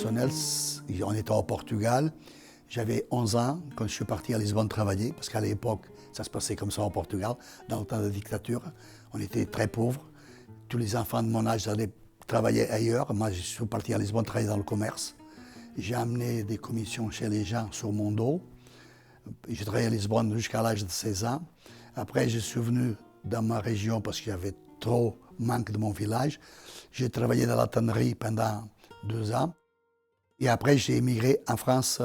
personnel, on était au Portugal. J'avais 11 ans quand je suis parti à Lisbonne travailler, parce qu'à l'époque, ça se passait comme ça au Portugal, dans le temps de la dictature. On était très pauvres. Tous les enfants de mon âge allaient travailler ailleurs. Moi, je suis parti à Lisbonne travailler dans le commerce. J'ai amené des commissions chez les gens sur mon dos. J'ai travaillé à Lisbonne jusqu'à l'âge de 16 ans. Après, je suis venu dans ma région parce qu'il y avait trop manque de mon village. J'ai travaillé dans la tannerie pendant 2 ans. Et après, j'ai émigré en France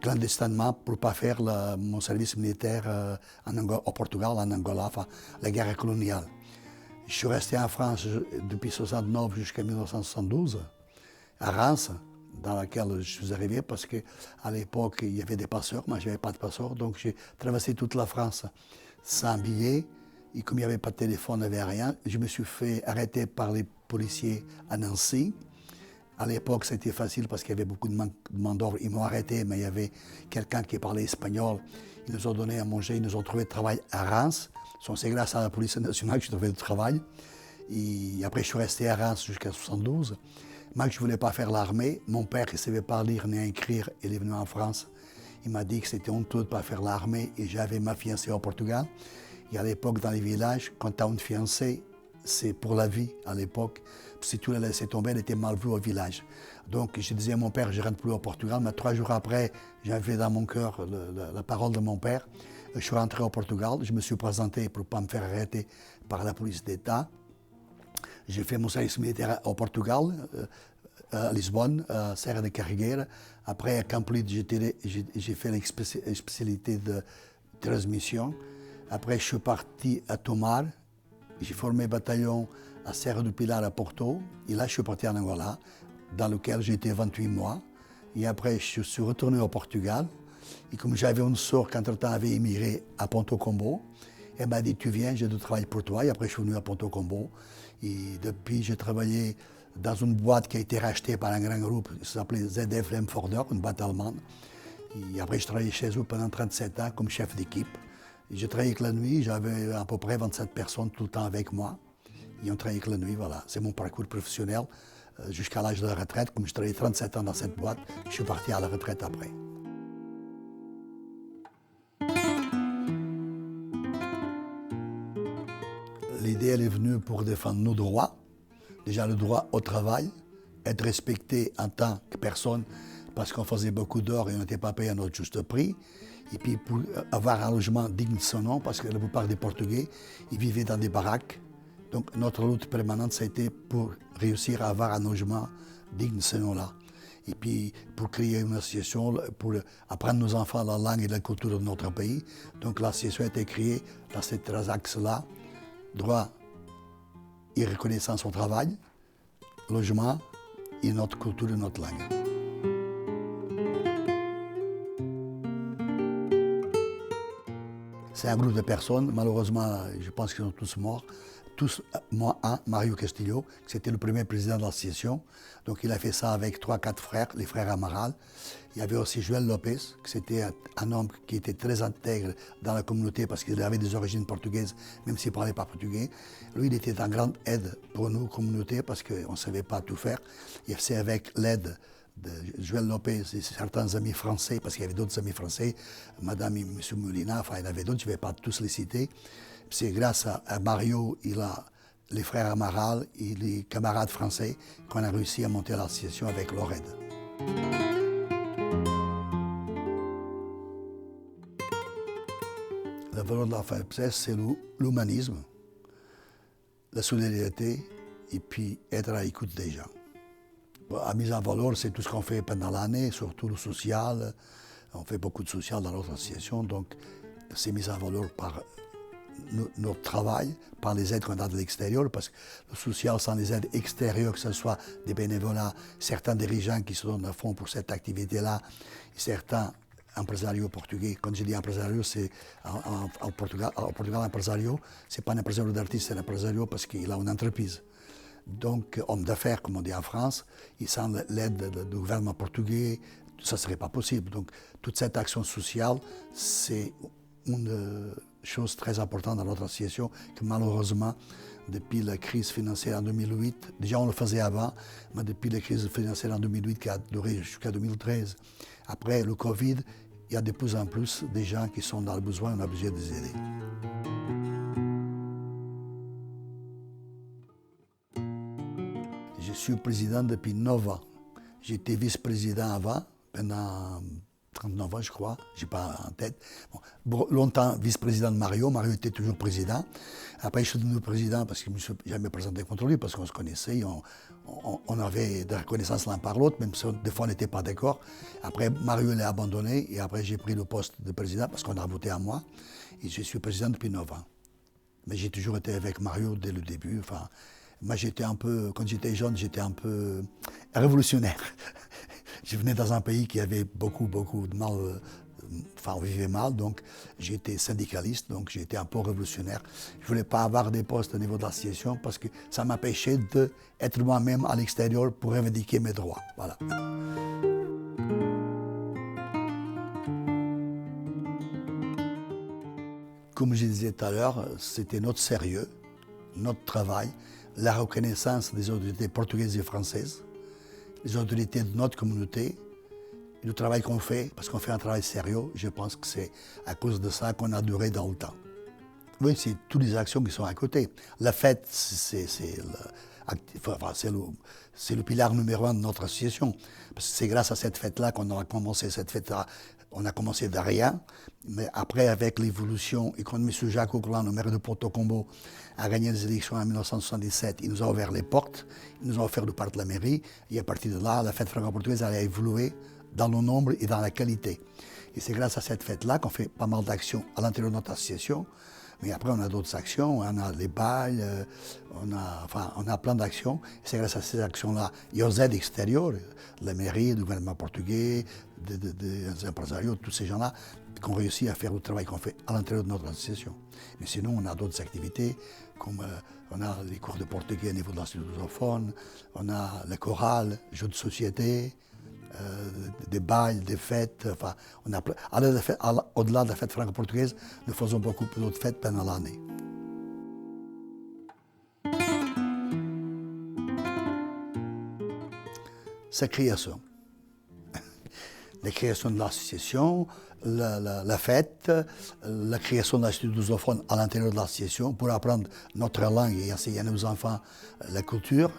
clandestinement pour ne pas faire mon service militaire au Portugal, en Angola, enfin, la guerre coloniale. Je suis resté en France depuis 1969 jusqu'à 1972, à Reims, dans laquelle je suis arrivé parce qu'à l'époque, il y avait des passeurs. Moi, je n'avais pas de passeur, donc j'ai traversé toute la France sans billet. Et comme il n'y avait pas de téléphone, il n'y avait rien, je me suis fait arrêter par les policiers à Nancy. À l'époque, c'était facile parce qu'il y avait beaucoup de main d'œuvre. Ils m'ont arrêté, mais il y avait quelqu'un qui parlait espagnol. Ils nous ont donné à manger, ils nous ont trouvé de travail à Reims. C'est grâce à la police nationale que j'ai trouvé du travail. Et après, je suis resté à Reims jusqu'à 1972. Moi, je ne voulais pas faire l'armée. Mon père, qui ne savait pas lire ni écrire, il est venu en France. Il m'a dit que c'était honteux de ne pas faire l'armée. Et j'avais ma fiancée au Portugal. Et à l'époque, dans les villages, quand tu as une fiancée, c'est pour la vie à l'époque. Si tu la laissais tomber, elle était mal vue au village. Donc je disais à mon père, je ne rentre plus au Portugal. Mais 3 jours après, j'avais dans mon cœur la parole de mon père. Je suis rentré au Portugal. Je me suis présenté pour ne pas me faire arrêter par la police d'État. J'ai fait mon service militaire au Portugal, à Lisbonne, à Serra de Carregueira. Après, à Campolide, j'ai fait la spécialité de transmission. Après, je suis parti à Tomar. J'ai formé bataillon à Serra do Pilar à Porto. Et là, je suis parti en Angola, dans lequel j'ai été 28 mois. Et après, je suis retourné au Portugal. Et comme j'avais une sœur qui, entre-temps, avait émigré à Ponto Combo, elle m'a dit, tu viens, j'ai du travail pour toi. Et après, je suis venu à Ponto Combo. Et depuis, j'ai travaillé dans une boîte qui a été rachetée par un grand groupe qui s'appelait ZF Lemforder, une boîte allemande. Et après, je travaillais chez eux pendant 37 ans comme chef d'équipe. J'ai travaillé avec la nuit, j'avais à peu près 27 personnes tout le temps avec moi. Et on travaillait avec la nuit, voilà. C'est mon parcours professionnel jusqu'à l'âge de la retraite. Comme je travaillais 37 ans dans cette boîte, je suis parti à la retraite après. L'idée, elle est venue pour défendre nos droits. Déjà, le droit au travail, être respecté en tant que personne, parce qu'on faisait beaucoup d'heures et on n'était pas payé à notre juste prix. Et puis pour avoir un logement digne de son nom, parce que la plupart des Portugais, ils vivaient dans des baraques. Donc notre lutte permanente, ça a été pour réussir à avoir un logement digne de ce nom-là. Et puis pour créer une association, pour apprendre nos enfants la langue et la culture de notre pays. Donc l'association a été créée dans ces 3 axes-là. Droit et reconnaissance au travail, logement et notre culture et notre langue. C'est un groupe de personnes, malheureusement, je pense qu'ils sont tous morts. Tous, moi, Mario Castillo, qui était le premier président de l'association. Donc il a fait ça avec 3-4 frères, les frères Amaral. Il y avait aussi Joël Lopez, qui c'était un homme qui était très intègre dans la communauté parce qu'il avait des origines portugaises, même s'il ne parlait pas portugais. Lui, il était en grande aide pour nous, communauté, parce qu'on ne savait pas tout faire. Et c'est avec l'aide de Joël Lopez et certains amis français, parce qu'il y avait d'autres amis français, Madame et M. Molina, enfin il y en avait d'autres, je ne vais pas tous les citer. C'est grâce à Mario et les frères Amaral et les camarades français qu'on a réussi à monter l'association avec leur aide. La valeur de la FAPSES, c'est l'humanisme, la solidarité et puis être à l'écoute des gens. La mise en valeur, c'est tout ce qu'on fait pendant l'année, surtout le social. On fait beaucoup de social dans notre association, donc c'est mis en valeur par notre travail, par les aides qu'on a de l'extérieur, parce que le social, sans les aides extérieures, que ce soit des bénévolats, certains dirigeants qui se donnent à fond pour cette activité-là, et certains empresarios portugais. Quand je dis empresario, c'est au Portugal, empresario, c'est pas un empresario d'artiste, c'est un empresario parce qu'il a une entreprise. Donc, homme d'affaires, comme on dit en France, et sans l'aide du gouvernement portugais, ça ne serait pas possible. Donc, toute cette action sociale, c'est une chose très importante dans notre association, que malheureusement, depuis la crise financière en 2008, déjà on le faisait avant, mais depuis la crise financière en 2008 qui a duré jusqu'à 2013, après le Covid, il y a de plus en plus de gens qui sont dans le besoin, on a besoin de les aider. Je suis président depuis 9 ans. J'étais vice-président avant, pendant 39 ans, je crois, je n'ai pas en tête. Bon, longtemps vice-président de Mario. Mario était toujours président. Après, je suis devenu président parce que je ne me suis jamais présenté contre lui, parce qu'on se connaissait, on avait de la reconnaissance l'un par l'autre, même si des fois on n'était pas d'accord. Après, Mario l'a abandonné et après, j'ai pris le poste de président parce qu'on a voté à moi. Et je suis président depuis 9 ans. Mais j'ai toujours été avec Mario dès le début. Enfin, moi, j'étais un peu, quand j'étais jeune, j'étais un peu révolutionnaire. Je venais dans un pays qui avait beaucoup de mal, enfin on vivait mal, donc j'étais syndicaliste, donc j'étais un peu révolutionnaire. Je ne voulais pas avoir des postes au niveau de l'association parce que ça m'empêchait d'être moi-même à l'extérieur pour revendiquer mes droits. Voilà. Comme je disais tout à l'heure, c'était notre sérieux, notre travail, la reconnaissance des autorités portugaises et françaises, les autorités de notre communauté, le travail qu'on fait, parce qu'on fait un travail sérieux, je pense que c'est à cause de ça qu'on a duré dans le temps. Oui, c'est toutes les actions qui sont à côté. La fête, c'est le pilar numéro 1 de notre association. Parce que c'est grâce à cette fête-là qu'on a commencé cette fête-là. On a commencé de rien, mais après, avec l'évolution et quand M. Jacques Auckland, le maire de Porto Combo, a gagné les élections en 1977, il nous a ouvert les portes, il nous a offert le parc de la mairie, et à partir de là, la fête franco-portugaise a évolué dans le nombre et dans la qualité. Et c'est grâce à cette fête-là qu'on fait pas mal d'actions à l'intérieur de notre association. Mais après, on a d'autres actions, on a les balles, on a plein d'actions. C'est grâce à ces actions-là et aux aides extérieures, de la mairie, du gouvernement portugais, des empresarios, tous ces gens-là, qu'on réussit à faire le travail qu'on fait à l'intérieur de notre association. Mais sinon, on a d'autres activités, comme on a les cours de portugais au niveau de l'Institut lusophone, on a la chorale, jeux de société, des bals, des fêtes. Enfin, au-delà de la fête franco-portugaise, nous faisons beaucoup d'autres fêtes pendant l'année. Sa création. La création de l'association, la fête, la création de l'Institut lusophone à l'intérieur de l'association pour apprendre notre langue et enseigner à nos enfants la culture,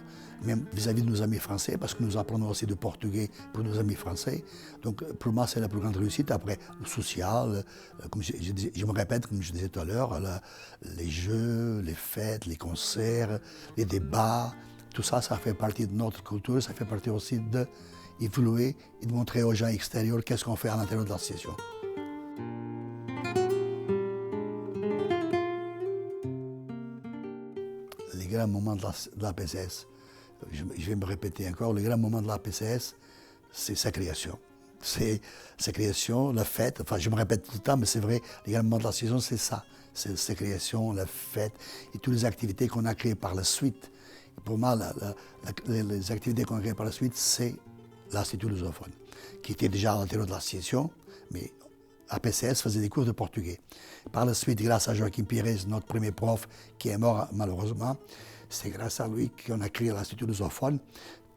même vis-à-vis de nos amis français, parce que nous apprenons aussi le portugais pour nos amis français. Donc pour moi, c'est la plus grande réussite. Après, le social, comme je me répète, comme je disais tout à l'heure, les jeux, les fêtes, les concerts, les débats, tout ça, ça fait partie de notre culture, ça fait partie aussi d'évoluer et de montrer aux gens extérieurs qu'est-ce qu'on fait à l'intérieur de l'association. Les grands moments de la PCS, je vais me répéter encore, le grand moment de la PCS, c'est sa création. C'est sa création, la fête, enfin je me répète tout le temps, mais c'est vrai, les grands moments de la saison, c'est ça. C'est sa création, la fête et toutes les activités qu'on a créées par la suite. Et pour moi, les activités qu'on a créées par la suite, c'est l'Institut lusophone, qui était déjà à l'intérieur de l'association, mais à PCS faisait des cours de portugais. Par la suite, grâce à Joaquim Pires, notre premier prof, qui est mort malheureusement, c'est grâce à lui qu'on a créé l'Institut lusophone,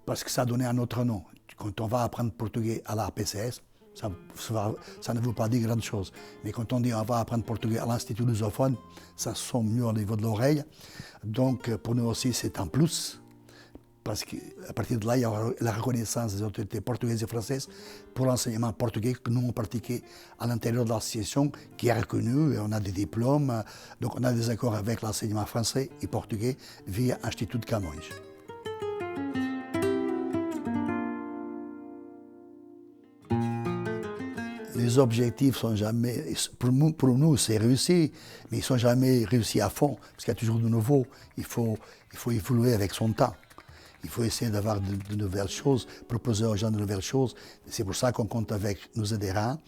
parce que ça a donné un autre nom. Quand on va apprendre portugais à la PCS, ça ne veut pas dire grande chose. Mais quand on dit on va apprendre portugais à l'Institut lusophone, ça sonne mieux au niveau de l'oreille. Donc pour nous aussi, c'est un plus. Parce qu'à partir de là, il y aura la reconnaissance des autorités portugaises et françaises pour l'enseignement portugais que nous, on pratiquait à l'intérieur de l'association, qui est reconnue, et on a des diplômes. Donc on a des accords avec l'enseignement français et portugais via Institut de Camões. Les objectifs sont jamais, pour nous c'est réussi, mais ils ne sont jamais réussis à fond, parce qu'il y a toujours de nouveau. Il faut évoluer avec son temps. Il faut essayer d'avoir de nouvelles choses, proposer aux gens de nouvelles choses. C'est pour ça qu'on compte avec nos adhérents,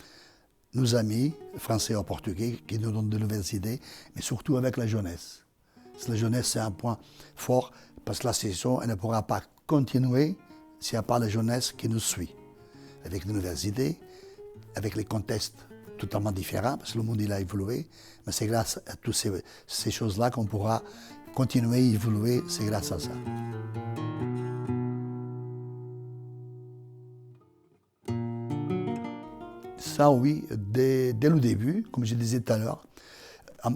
nos amis, français ou portugais, qui nous donnent de nouvelles idées, mais surtout avec la jeunesse. La jeunesse, c'est un point fort, parce que l'association, elle ne pourra pas continuer s'il n'y a pas la jeunesse qui nous suit, avec de nouvelles idées, avec les contextes totalement différent, parce que le monde il a évolué, mais c'est grâce à toutes ces choses-là qu'on pourra continuer à évoluer, c'est grâce à ça. Ça, oui, dès le début, comme je disais tout à l'heure,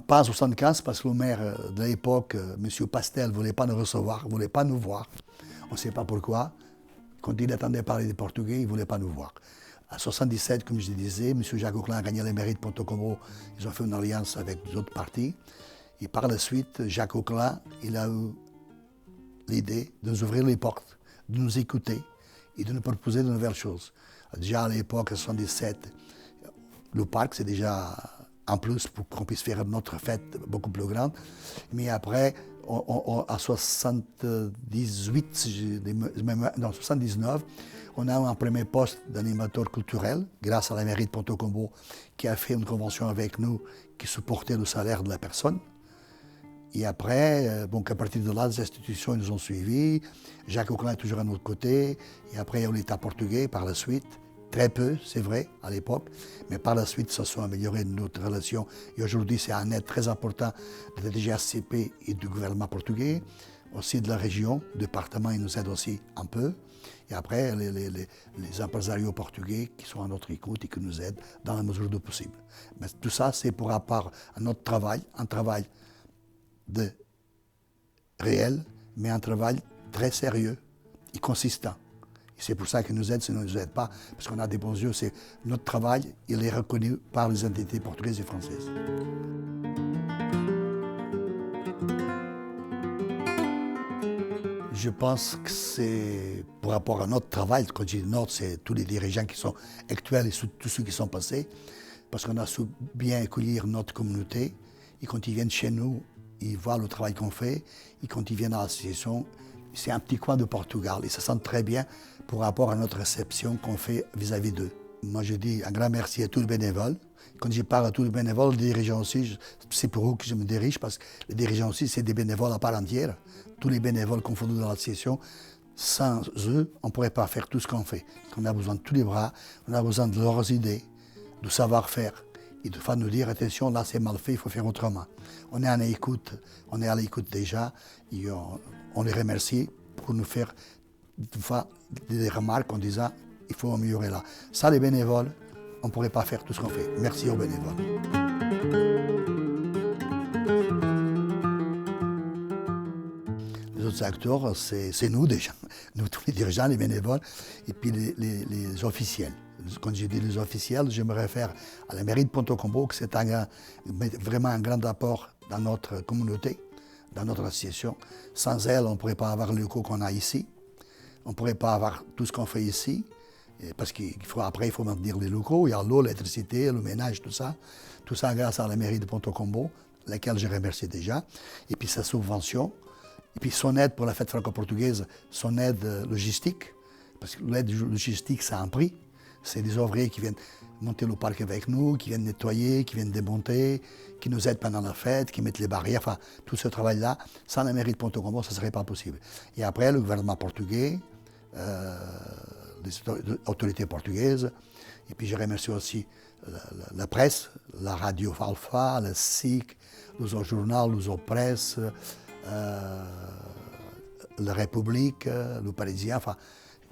pas en 75, parce que le maire de l'époque, M. Pastel, ne voulait pas nous recevoir, ne voulait pas nous voir. On ne sait pas pourquoi. Quand il attendait parler des Portugais, il ne voulait pas nous voir. En 77, comme je disais, M. Jacques Auclin a gagné les mairies de Ponto Combo. Ils ont fait une alliance avec d'autres partis. Et par la suite, Jacques Auclin, il a eu l'idée de nous ouvrir les portes, de nous écouter et de nous proposer de nouvelles choses. Déjà à l'époque, en 77, le parc, c'est déjà en plus pour qu'on puisse faire notre fête beaucoup plus grande. Mais après, en 78, non, 79, on a eu un premier poste d'animateur culturel grâce à la mairie de Ponto Combo qui a fait une convention avec nous qui supportait le salaire de la personne. Et après, donc à partir de là, les institutions nous ont suivis. Jacques Auclin est toujours à notre côté. Et après, il y a eu l'État portugais par la suite. Très peu, c'est vrai, à l'époque. Mais par la suite, ça s'est amélioré notre relation. Et aujourd'hui, c'est un aide très important de la DGACP et du gouvernement portugais. Aussi de la région, le département, ils nous aident aussi un peu. Et après, les empresarios portugais qui sont à notre écoute et qui nous aident dans la mesure du possible. Mais tout ça, c'est pour rapport à notre travail, un travail réel, mais un travail très sérieux et consistant. Et c'est pour ça qu'ils nous aident, sinon ils ne nous aident pas, parce qu'on a des bons yeux. C'est notre travail, il est reconnu par les entités portugaises et françaises. Je pense que c'est par rapport à notre travail, quand je dis notre, c'est tous les dirigeants qui sont actuels et tous ceux qui sont passés, parce qu'on a su bien accueillir notre communauté, et quand ils viennent chez nous, ils voient le travail qu'on fait, et quand ils viennent à l'association, c'est un petit coin de Portugal, ils se sentent très bien par rapport à notre réception qu'on fait vis-à-vis d'eux. Moi, je dis un grand merci à tous les bénévoles. Quand je parle à tous les bénévoles, les dirigeants aussi, c'est pour eux que je me dirige, parce que les dirigeants aussi, c'est des bénévoles à part entière. Tous les bénévoles confondus dans l'association, sans eux, on ne pourrait pas faire tout ce qu'on fait. On a besoin de tous les bras, on a besoin de leurs idées, du savoir-faire. Et de faire nous dire, attention, là c'est mal fait, il faut faire autrement. On est à l'écoute déjà, et on les remercie pour nous faire des remarques en disant, il faut améliorer là. Ça, les bénévoles, on ne pourrait pas faire tout ce qu'on fait. Merci aux bénévoles. Les autres acteurs, c'est nous déjà, nous tous les dirigeants, les bénévoles, et puis les officiels. Quand je dis les officiels, je me réfère à la mairie de Ponto Combo, que c'est vraiment un grand apport dans notre communauté, dans notre association. Sans elle, on ne pourrait pas avoir le locaux qu'on a ici, on ne pourrait pas avoir tout ce qu'on fait ici, parce qu'après, il faut maintenir les locaux, il y a l'eau, l'électricité, le ménage, tout ça grâce à la mairie de Ponto Combo, laquelle je remercie déjà, et puis sa subvention, et puis son aide pour la fête franco-portugaise, son aide logistique, parce que l'aide logistique, ça a un prix. C'est des ouvriers qui viennent monter le parc avec nous, qui viennent nettoyer, qui viennent démonter, qui nous aident pendant la fête, qui mettent les barrières, enfin, tout ce travail-là, sans la mairie de Ponto Combo, ça ne serait pas possible. Et après, le gouvernement portugais, les autorités portugaises, et puis je remercie aussi la presse, la radio Alpha, le SIC, le journal, le Presse, la République, le Parisien, enfin,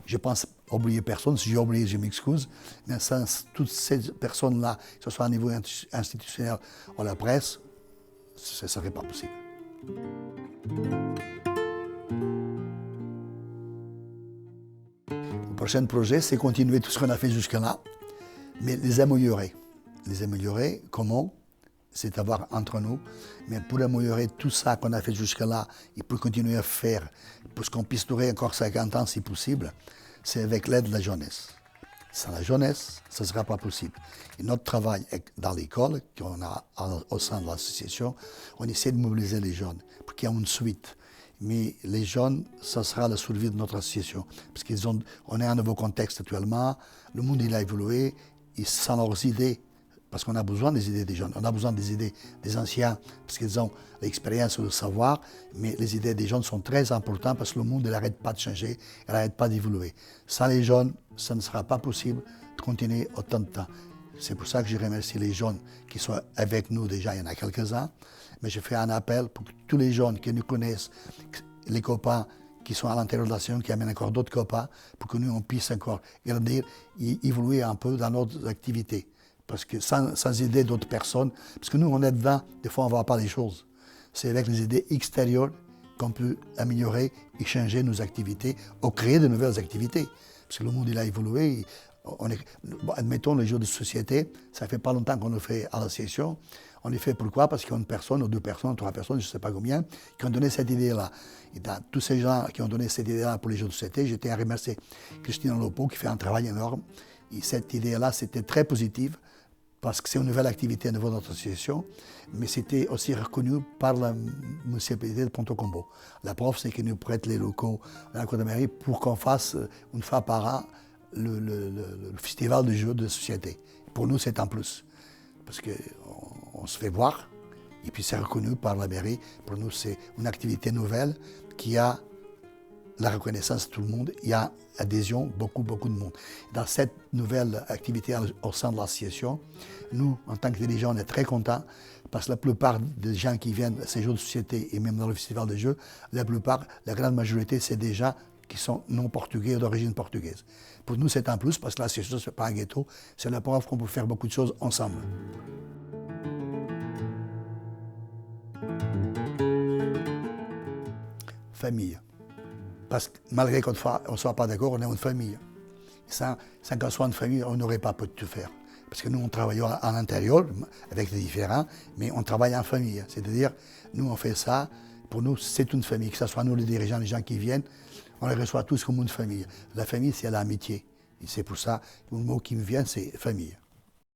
je pense oublier personne. Si j'ai oublié, je m'excuse. Mais sans toutes ces personnes-là, que ce soit au niveau institutionnel ou la presse, ce ne serait pas possible. Le prochain projet, c'est continuer tout ce qu'on a fait jusque-là, mais les améliorer. Les améliorer, comment? C'est avoir entre nous, mais pour améliorer tout ça qu'on a fait jusque-là et pour continuer à faire, pour qu'on puisse durer encore 50 ans si possible, c'est avec l'aide de la jeunesse. Sans la jeunesse, ce ne sera pas possible. Et notre travail dans l'école, qu'on a au sein de l'association, on essaie de mobiliser les jeunes pour qu'il y ait une suite. Mais les jeunes, ça sera la survie de notre association. Parce qu'on est à un nouveau contexte actuellement, le monde il a évolué, et sans leurs idées, parce qu'on a besoin des idées des jeunes, on a besoin des idées des anciens, parce qu'ils ont l'expérience, le savoir, mais les idées des jeunes sont très importantes parce que le monde n'arrête pas de changer, il n'arrête pas d'évoluer. Sans les jeunes, ça ne sera pas possible de continuer autant de temps. C'est pour ça que je remercie les jeunes qui sont avec nous déjà, il y en a quelques-uns. Mais je fais un appel pour que tous les jeunes qui nous connaissent, les copains qui sont à l'intérieur de l'association, qui amènent encore d'autres copains, pour que nous, on puisse encore grandir et évoluer un peu dans notre activité. Parce que sans aider d'autres personnes, parce que nous, on est dedans, des fois, on ne voit pas les choses. C'est avec les idées extérieures qu'on peut améliorer et changer nos activités ou créer de nouvelles activités. Parce que le monde, il a évolué. Admettons, les jeux de société, ça fait pas longtemps qu'on le fait à l'association. On le fait pourquoi? Parce qu'il y a une personne, ou deux personnes, ou trois personnes, je ne sais pas combien, qui ont donné cette idée-là. Et dans tous ces gens qui ont donné cette idée-là pour les jeux de société, j'étais à remercier Christine Lopo qui fait un travail énorme. Et cette idée-là, c'était très positive, parce que c'est une nouvelle activité au niveau de notre association, mais c'était aussi reconnu par la municipalité de Ponto Combo. La preuve, c'est qu'ils nous prêtent les locaux à la Cour de mairie pour qu'on fasse une fois par an le festival de jeux de société. Pour nous, c'est un plus, parce qu'on se fait voir, et puis c'est reconnu par la mairie. Pour nous, c'est une activité nouvelle qui a la reconnaissance de tout le monde. Il y a adhésion, beaucoup de monde. Dans cette nouvelle activité au sein de l'association, nous, en tant que dirigeants, on est très contents parce que la plupart des gens qui viennent à ces jeux de société et même dans le festival de jeux, la grande majorité, c'est des gens qui sont non portugais ou d'origine portugaise. Pour nous, c'est un plus parce que l'association, ce n'est pas un ghetto, c'est la preuve qu'on peut faire beaucoup de choses ensemble. Famille. Parce que malgré qu'on ne soit pas d'accord, on est une famille. Sans qu'on soit une famille, on n'aurait pas pu tout faire. Parce que nous, on travaille à l'intérieur, avec les différents, mais on travaille en famille. C'est-à-dire, nous, on fait ça, pour nous, c'est une famille. Que ce soit nous, les dirigeants, les gens qui viennent, on les reçoit tous comme une famille. La famille, c'est l'amitié. Et c'est pour ça, le mot qui me vient, c'est famille.